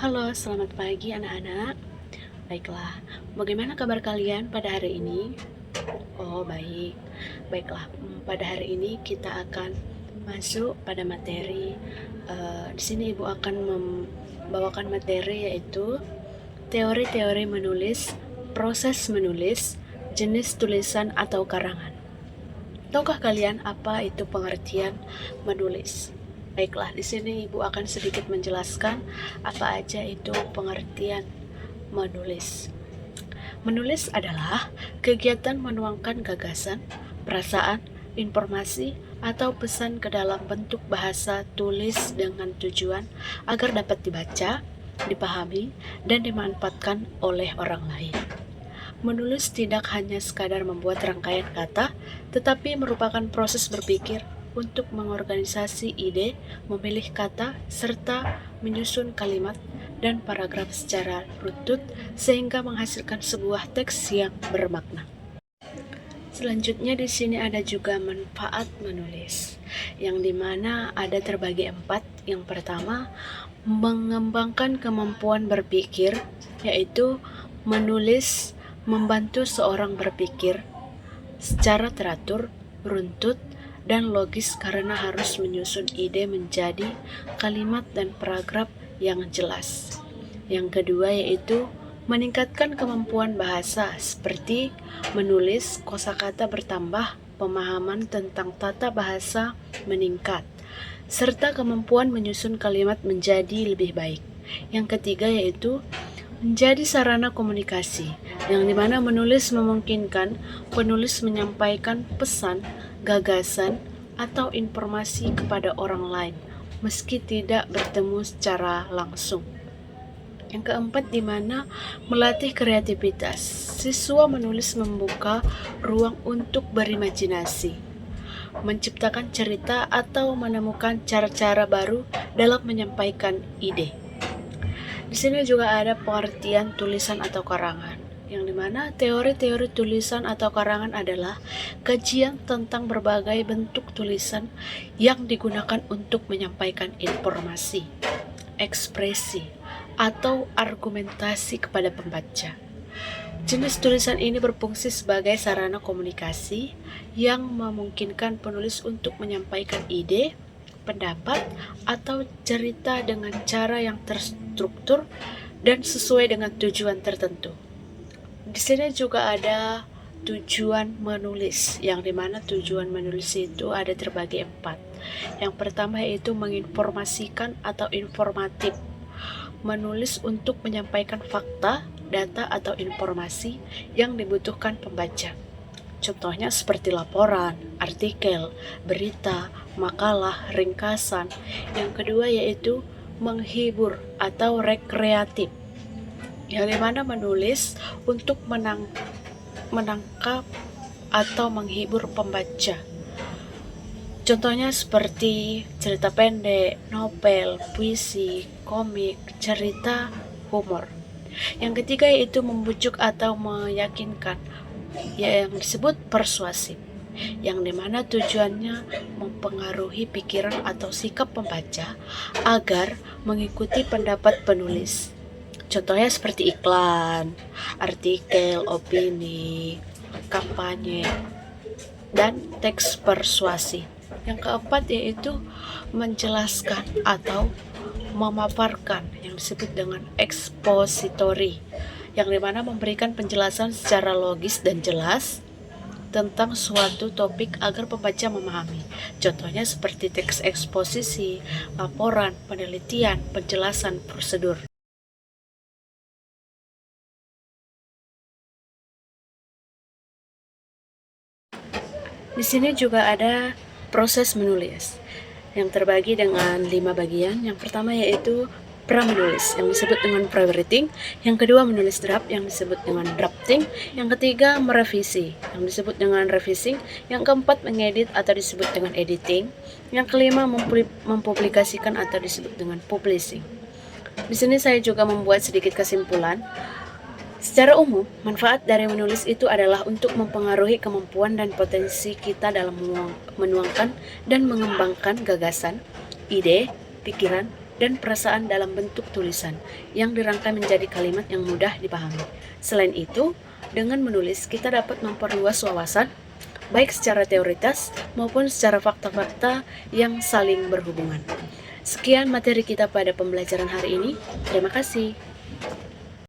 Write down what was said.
Halo, selamat pagi anak-anak. Baiklah, bagaimana kabar kalian pada hari ini? Oh, baik. Baiklah, pada hari ini kita akan masuk pada materi. Di sini Ibu akan membawakan materi yaitu teori-teori menulis, proses menulis, jenis tulisan atau karangan. Tahukah kalian apa itu pengertian menulis? Baiklah, di sini Ibu akan sedikit menjelaskan apa aja itu pengertian menulis. Menulis adalah kegiatan menuangkan gagasan, perasaan, informasi, atau pesan ke dalam bentuk bahasa tulis dengan tujuan agar dapat dibaca, dipahami, dan dimanfaatkan oleh orang lain. Menulis tidak hanya sekadar membuat rangkaian kata, tetapi merupakan proses berpikir untuk mengorganisasi ide, memilih kata, serta menyusun kalimat dan paragraf secara runtut sehingga menghasilkan sebuah teks yang bermakna. Selanjutnya di sini ada juga manfaat menulis, yang dimana ada terbagi 4. Yang pertama, mengembangkan kemampuan berpikir, yaitu menulis membantu seorang berpikir secara teratur, runtut, dan logis karena harus menyusun ide menjadi kalimat dan paragraf yang jelas. Yang kedua yaitu meningkatkan kemampuan bahasa seperti menulis, kosakata bertambah, pemahaman tentang tata bahasa meningkat, serta kemampuan menyusun kalimat menjadi lebih baik. Yang ketiga yaitu menjadi sarana komunikasi, yang dimana menulis memungkinkan penulis menyampaikan pesan, gagasan, atau informasi kepada orang lain, meski tidak bertemu secara langsung. Yang keempat, dimana melatih kreativitas. Siswa menulis membuka ruang untuk berimajinasi, menciptakan cerita, atau menemukan cara-cara baru dalam menyampaikan ide. Di sini juga ada pengertian tulisan atau karangan, yang dimana teori-teori tulisan atau karangan adalah kajian tentang berbagai bentuk tulisan yang digunakan untuk menyampaikan informasi, ekspresi, atau argumentasi kepada pembaca. Jenis tulisan ini berfungsi sebagai sarana komunikasi yang memungkinkan penulis untuk menyampaikan ide, pendapat, atau cerita dengan cara yang terstruktur dan sesuai dengan tujuan tertentu. Di sini juga ada tujuan menulis, yang dimana tujuan menulis itu ada terbagi 4. Yang pertama yaitu menginformasikan atau informatif. Menulis untuk menyampaikan fakta, data, atau informasi yang dibutuhkan pembaca. Contohnya seperti laporan, artikel, berita, makalah, ringkasan. Yang kedua yaitu menghibur atau rekreatif, yang dimana menulis untuk menangkap atau menghibur pembaca. Contohnya seperti cerita pendek, novel, puisi, komik, cerita, humor. Yang ketiga yaitu membujuk atau meyakinkan, yang disebut persuasif, yang dimana tujuannya mempengaruhi pikiran atau sikap pembaca agar mengikuti pendapat penulis. Contohnya seperti iklan, artikel, opini, kampanye, dan teks persuasi. Yang keempat yaitu menjelaskan atau memaparkan, yang disebut dengan ekspositori, yang dimana memberikan penjelasan secara logis dan jelas tentang suatu topik agar pembaca memahami. Contohnya seperti teks eksposisi, laporan, penelitian, penjelasan, prosedur. Di sini juga ada proses menulis yang terbagi dengan 5 bagian. Yang pertama yaitu pra-menulis, yang disebut dengan pre-writing. Yang kedua menulis draft, yang disebut dengan drafting. Yang ketiga merevisi, yang disebut dengan revising. Yang keempat mengedit atau disebut dengan editing. Yang kelima mempublikasikan atau disebut dengan publishing. Di sini saya juga membuat sedikit kesimpulan. Secara umum, manfaat dari menulis itu adalah untuk mempengaruhi kemampuan dan potensi kita dalam menuangkan dan mengembangkan gagasan, ide, pikiran, dan perasaan dalam bentuk tulisan yang dirangkai menjadi kalimat yang mudah dipahami. Selain itu, dengan menulis kita dapat memperluas wawasan baik secara teoritis maupun secara fakta-fakta yang saling berhubungan. Sekian materi kita pada pembelajaran hari ini. Terima kasih.